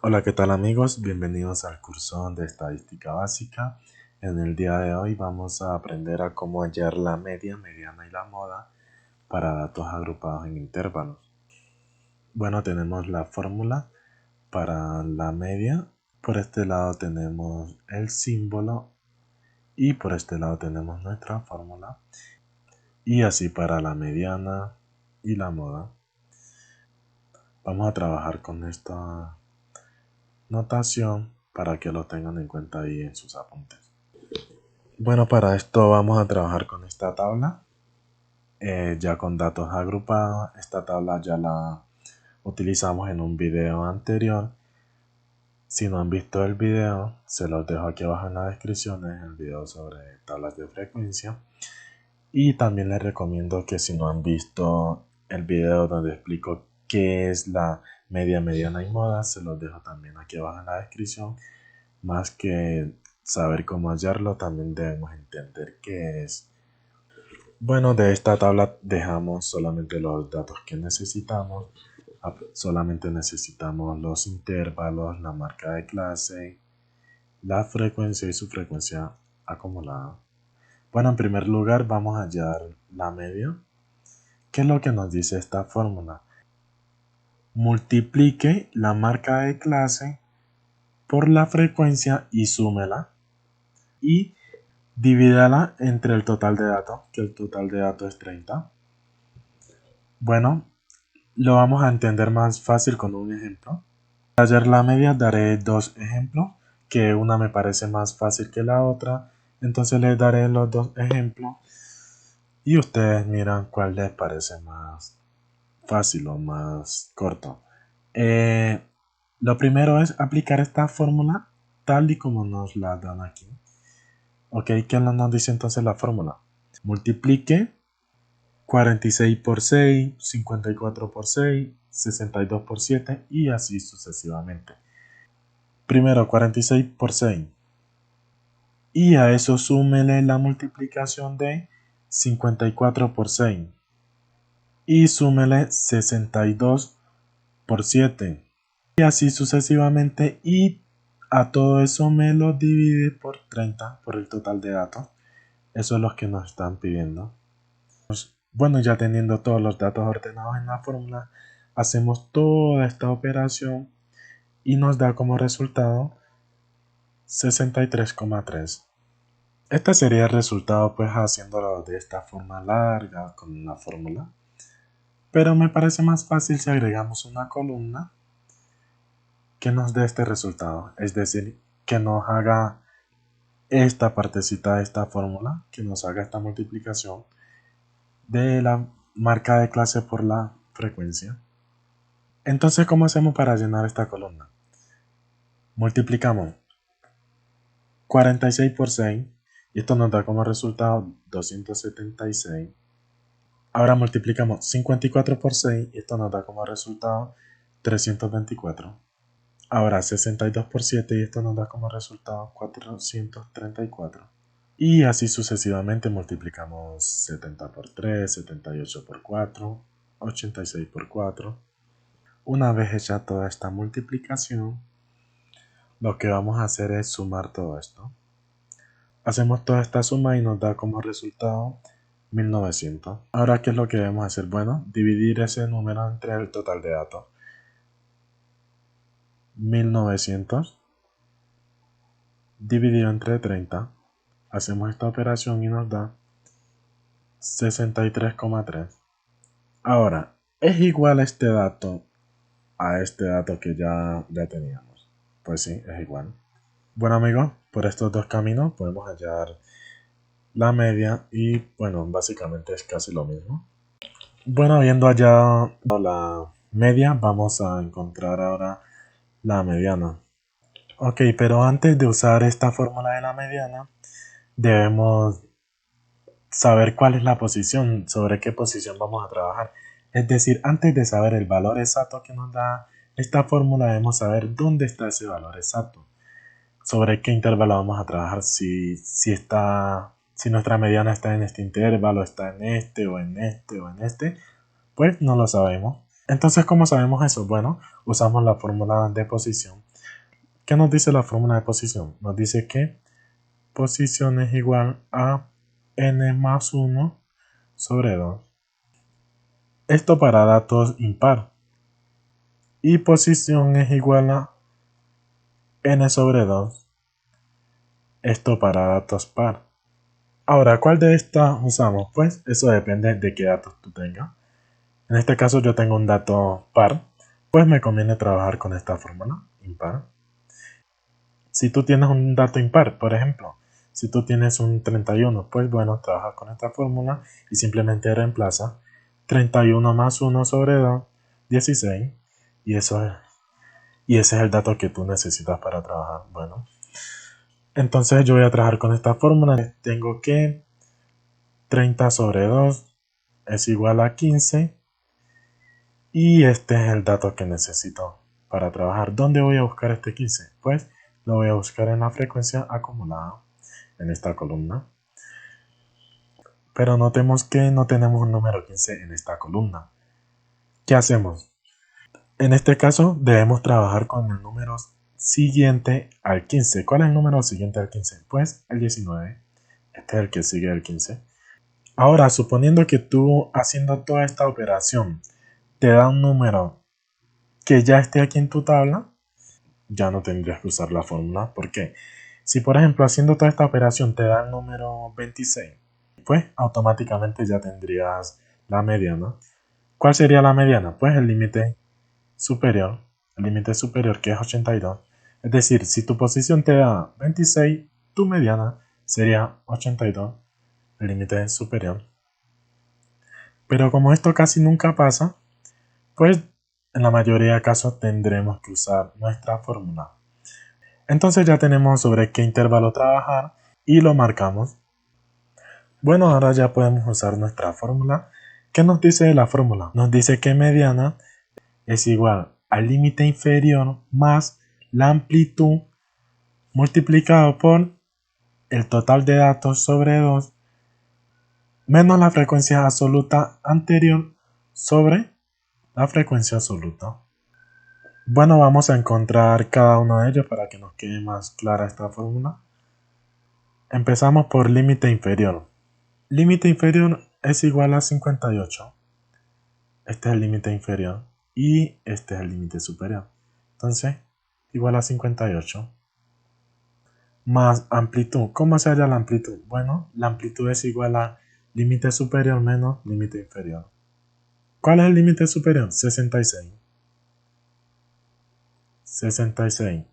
Hola, ¿qué tal amigos? Bienvenidos al curso de estadística básica. En el día de hoy vamos a aprender a cómo hallar la media, mediana y la moda para datos agrupados en intervalos. Bueno, tenemos la fórmula para la media. Por este lado tenemos el símbolo y por este lado tenemos nuestra fórmula. Y así para la mediana y la moda. Vamos a trabajar con esta notación para que lo tengan en cuenta ahí en sus apuntes. Bueno, para esto vamos a trabajar con esta tabla, ya con datos agrupados. Esta tabla ya la utilizamos en un video anterior. Si no han visto el video, se los dejo aquí abajo en la descripción, es el video sobre tablas de frecuencia. Y también les recomiendo que si no han visto el video donde explico qué es la media, mediana y moda, se los dejo también aquí abajo en la descripción. Más que saber cómo hallarlo, también debemos entender qué es. Bueno, de esta tabla dejamos solamente los datos que necesitamos. Solamente necesitamos los intervalos, la marca de clase, la frecuencia y su frecuencia acumulada. Bueno, en primer lugar vamos a hallar la media. ¿Qué es lo que nos dice esta fórmula? Multiplique la marca de clase por la frecuencia y súmela. Y divídala entre el total de datos, que el total de datos es 30. Bueno, lo vamos a entender más fácil con un ejemplo. Para hallar la media daré dos ejemplos, que una me parece más fácil que la otra. Entonces les daré los dos ejemplos y ustedes miran cuál les parece más fácil o más corto. Lo primero es aplicar esta fórmula tal y como nos la dan aquí. Ok, ¿qué nos dice entonces la fórmula? Multiplique 46 por 6, 54 por 6, 62 por 7 y así sucesivamente. Primero 46 por 6 y a eso súmele la multiplicación de 54 por 6 y súmele 62 por 7 y así sucesivamente, y a todo eso me lo divide por 30 por el total de datos. Eso es lo que nos están pidiendo. Bueno, ya teniendo todos los datos ordenados en la fórmula, hacemos toda esta operación y nos da como resultado 63,3. Este sería el resultado pues haciéndolo de esta forma larga con una fórmula. Pero me parece más fácil si agregamos una columna que nos dé este resultado. Es decir, que nos haga esta partecita de esta fórmula, que nos haga esta multiplicación de la marca de clase por la frecuencia. Entonces, ¿cómo hacemos para llenar esta columna? Multiplicamos 46 por 6 y esto nos da como resultado 276. Ahora multiplicamos 54 por 6 y esto nos da como resultado 324. Ahora 62 por 7 y esto nos da como resultado 434. Y así sucesivamente multiplicamos 70 por 3, 78 por 4, 86 por 4. Una vez hecha toda esta multiplicación, lo que vamos a hacer es sumar todo esto. Hacemos toda esta suma y nos da como resultado 1900. Ahora, ¿qué es lo que debemos hacer? Bueno, dividir ese número entre el total de datos. 1900 dividido entre 30. Hacemos esta operación y nos da 63,3. Ahora, ¿es igual este dato a este dato que ya teníamos? Pues sí, es igual. Bueno amigos, por estos dos caminos podemos hallar la media y bueno, básicamente es casi lo mismo. Bueno, habiendo hallado la media, vamos a encontrar ahora la mediana. Ok, pero antes de usar esta fórmula de la mediana, debemos saber cuál es la posición, sobre qué posición vamos a trabajar. Es decir, antes de saber el valor exacto que nos da esta fórmula, debemos saber dónde está ese valor exacto. Sobre qué intervalo vamos a trabajar, si nuestra mediana está en este intervalo, está en este o en este o en este, pues no lo sabemos. Entonces, ¿cómo sabemos eso? Bueno, usamos la fórmula de posición. ¿Qué nos dice la fórmula de posición? Nos dice que posición es igual a n más 1 sobre 2. Esto para datos impar. Y posición es igual a n sobre 2. Esto para datos par. Ahora, ¿cuál de estas usamos? Pues eso depende de qué datos tú tengas. En este caso yo tengo un dato par, pues me conviene trabajar con esta fórmula, impar. Si tú tienes un dato impar, por ejemplo, si tú tienes un 31, pues bueno, trabajas con esta fórmula y simplemente reemplaza 31 más 1 sobre 2, 16. Y ese es el dato que tú necesitas para trabajar. Bueno, entonces yo voy a trabajar con esta fórmula. Tengo que 30 sobre 2 es igual a 15. Y este es el dato que necesito para trabajar. ¿Dónde voy a buscar este 15? Pues lo voy a buscar en la frecuencia acumulada en esta columna. Pero notemos que no tenemos un número 15 en esta columna. ¿Qué hacemos? En este caso debemos trabajar con el número siguiente al 15. ¿Cuál es el número siguiente al 15? Pues el 19. Este es el que sigue al 15. Ahora, suponiendo que tú haciendo toda esta operación te da un número que ya esté aquí en tu tabla, ya no tendrías que usar la fórmula. ¿Por qué? Si por ejemplo haciendo toda esta operación te da el número 26, pues automáticamente ya tendrías la mediana. ¿Cuál sería la mediana? Pues el límite superior que es 82. Es decir, si tu posición te da 26, tu mediana sería 82, el límite superior. Pero como esto casi nunca pasa, pues en la mayoría de casos tendremos que usar nuestra fórmula. Entonces ya tenemos sobre qué intervalo trabajar y lo marcamos. Bueno, ahora ya podemos usar nuestra fórmula. ¿Qué nos dice la fórmula? Nos dice que mediana es igual al límite inferior más la amplitud multiplicado por el total de datos sobre 2 menos la frecuencia absoluta anterior sobre la frecuencia absoluta. Bueno, vamos a encontrar cada uno de ellos para que nos quede más clara esta fórmula. Empezamos por límite inferior. Límite inferior es igual a 58. Este es el límite inferior y este es el límite superior. Entonces, igual a 58. Más amplitud. ¿Cómo se halla la amplitud? Bueno, la amplitud es igual a límite superior menos límite inferior. ¿Cuál es el límite superior? 66. 66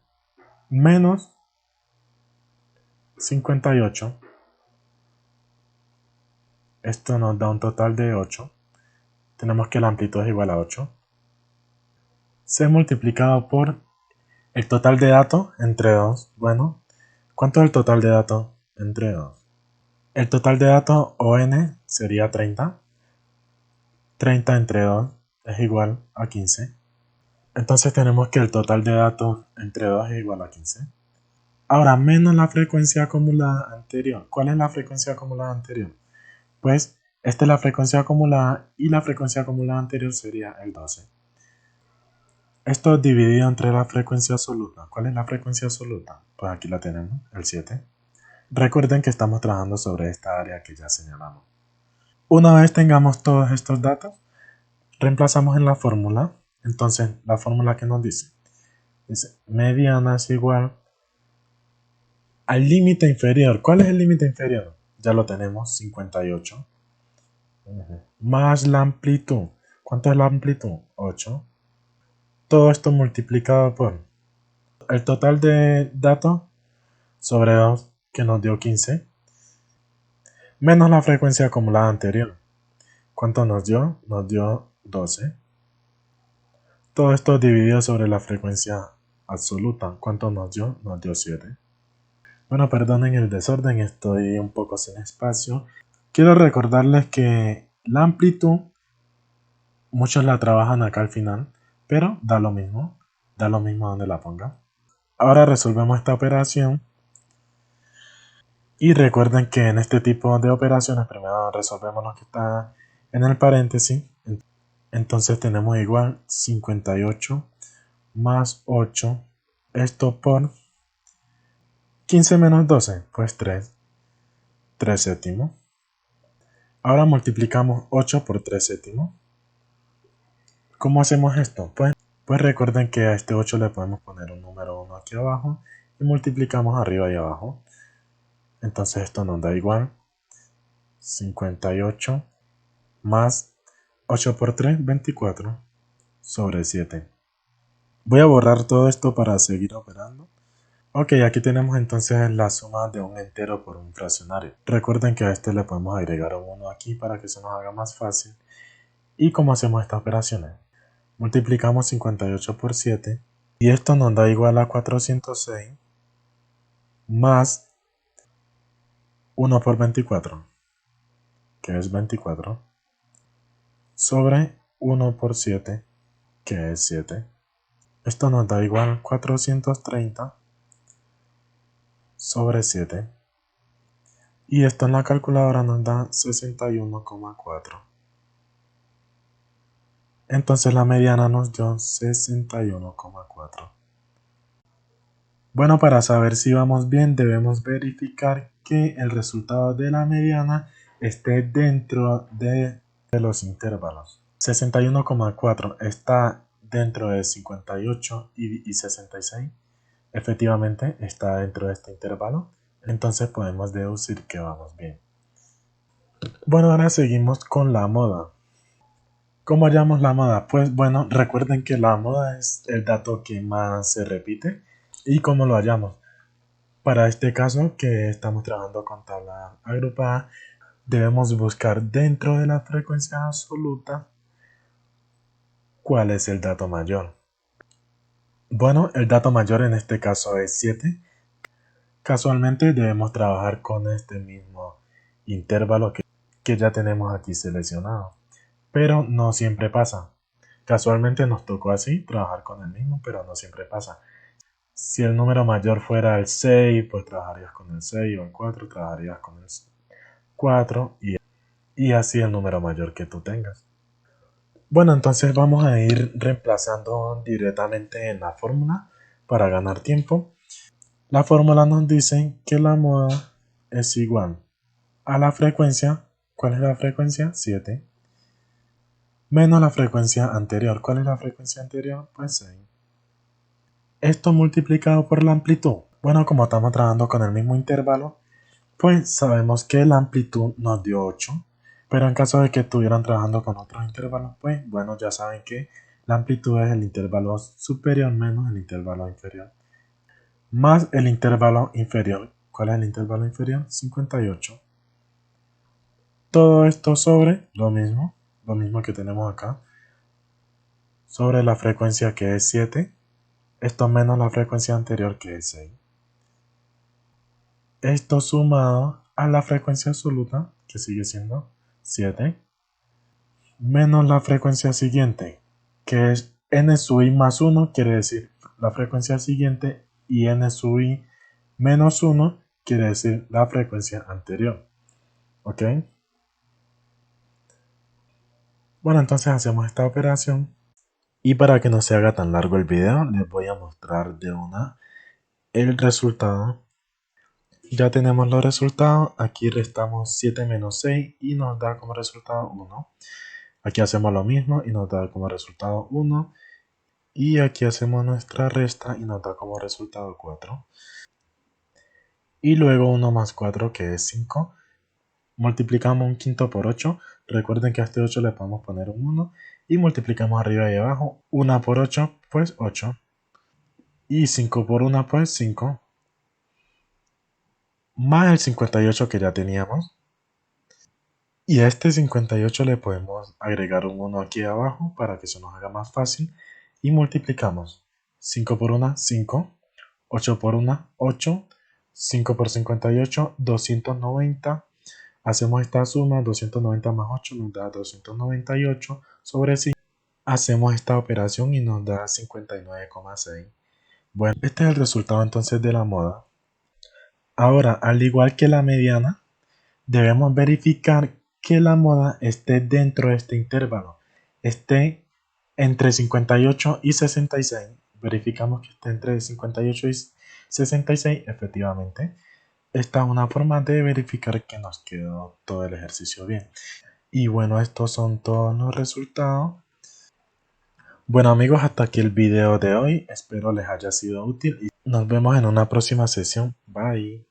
menos 58. Esto nos da un total de 8. Tenemos que la amplitud es igual a 8. C multiplicado por el total de datos entre 2. Bueno, ¿cuánto es el total de datos entre 2? El total de datos o n sería 30. 30 entre 2 es igual a 15. Entonces tenemos que el total de datos entre 2 es igual a 15. Ahora, menos la frecuencia acumulada anterior. ¿Cuál es la frecuencia acumulada anterior? Pues esta es la frecuencia acumulada y la frecuencia acumulada anterior sería el 12. Esto es dividido entre la frecuencia absoluta. ¿Cuál es la frecuencia absoluta? Pues aquí la tenemos, el 7. Recuerden que estamos trabajando sobre esta área que ya señalamos. Una vez tengamos todos estos datos, reemplazamos en la fórmula. Entonces, la fórmula que nos dice mediana es igual al límite inferior. ¿Cuál es el límite inferior? Ya lo tenemos, 58. Más la amplitud. ¿Cuánto es la amplitud? 8. Todo esto multiplicado por el total de datos sobre 2 que nos dio 15 menos la frecuencia acumulada anterior. ¿Cuánto nos dio? Nos dio 12. Todo esto dividido sobre la frecuencia absoluta. ¿Cuánto nos dio? Nos dio 7. Bueno, perdonen el desorden, estoy un poco sin espacio. Quiero recordarles que la amplitud, muchos la trabajan acá al final, pero da lo mismo donde la ponga. Ahora resolvemos esta operación. Y recuerden que en este tipo de operaciones primero resolvemos lo que está en el paréntesis. Entonces tenemos igual 58 más 8 Esto por 15 menos 12, pues 3 séptimos. Ahora multiplicamos 8 por 3 séptimos. ¿Cómo hacemos esto? Pues recuerden que a este 8 le podemos poner un número 1 aquí abajo y multiplicamos arriba y abajo. Entonces esto nos da igual 58 más 8 por 3, 24 sobre 7. Voy a borrar todo esto para seguir operando. Ok, aquí tenemos entonces la suma de un entero por un fraccionario. Recuerden que a este le podemos agregar un 1 aquí para que se nos haga más fácil. ¿Y cómo hacemos estas operaciones? Multiplicamos 58 por 7 y esto nos da igual a 406 más 1 por 24, que es 24, sobre 1 por 7, que es 7. Esto nos da igual 430 sobre 7. Y esto en la calculadora nos da 61,4. Entonces la mediana nos dio 61,4. Bueno, para saber si vamos bien debemos verificar que el resultado de la mediana esté dentro de los intervalos. 61,4 está dentro de 58 y 66. Efectivamente está dentro de este intervalo. Entonces podemos deducir que vamos bien. Bueno, ahora seguimos con la moda. ¿Cómo hallamos la moda? Pues bueno, recuerden que la moda es el dato que más se repite. ¿Y cómo lo hallamos? Para este caso, que estamos trabajando con tabla agrupada, debemos buscar dentro de la frecuencia absoluta cuál es el dato mayor. Bueno, el dato mayor en este caso es 7. Casualmente debemos trabajar con este mismo intervalo que ya tenemos aquí seleccionado. Pero no siempre pasa. Casualmente nos tocó así, trabajar con el mismo, pero no siempre pasa. Si el número mayor fuera el 6, pues trabajarías con el 6, o el 4, trabajarías con el 4 y así el número mayor que tú tengas. Bueno, entonces vamos a ir reemplazando directamente en la fórmula para ganar tiempo. La fórmula nos dice que la moda es igual a la frecuencia. ¿Cuál es la frecuencia? 7. Menos la frecuencia anterior. ¿Cuál es la frecuencia anterior? Pues 6. Esto multiplicado por la amplitud. Bueno, como estamos trabajando con el mismo intervalo, pues sabemos que la amplitud nos dio 8. Pero en caso de que estuvieran trabajando con otros intervalos, pues bueno, ya saben que la amplitud es el intervalo superior menos el intervalo inferior. Más el intervalo inferior. ¿Cuál es el intervalo inferior? 58. Todo esto sobre lo mismo que tenemos acá, sobre la frecuencia que es 7, esto menos la frecuencia anterior que es 6. Esto sumado a la frecuencia absoluta, que sigue siendo 7, menos la frecuencia siguiente, que es n sub i más 1, quiere decir la frecuencia siguiente, y n sub i menos 1 quiere decir la frecuencia anterior. ¿Ok? Bueno, entonces hacemos esta operación. Y para que no se haga tan largo el video, les voy a mostrar de una el resultado. Ya tenemos los resultados. Aquí restamos 7 menos 6 y nos da como resultado 1. Aquí hacemos lo mismo y nos da como resultado 1. Y aquí hacemos nuestra resta y nos da como resultado 4. Y luego 1 más 4, que es 5. Multiplicamos un quinto por 8. Recuerden que a este 8 le podemos poner un 1. Y multiplicamos arriba y abajo. 1 por 8, pues 8. Y 5 por 1, pues 5. Más el 58 que ya teníamos. Y a este 58 le podemos agregar un 1 aquí abajo para que se nos haga más fácil. Y multiplicamos 5 por 1, 5. 8 por 1, 8. 5 por 58, 290. Hacemos esta suma, 290 más 8 nos da 298 sobre 5. Hacemos esta operación y nos da 59,6. Bueno, este es el resultado entonces de la moda. Ahora, al igual que la mediana, debemos verificar que la moda esté dentro de este intervalo, esté entre 58 y 66. verificamos que esté entre 58 y 66, efectivamente. Esta es una forma de verificar que nos quedó todo el ejercicio bien. Y bueno, estos son todos los resultados. Bueno amigos, hasta aquí el video de hoy. Espero les haya sido útil y nos vemos en una próxima sesión. Bye.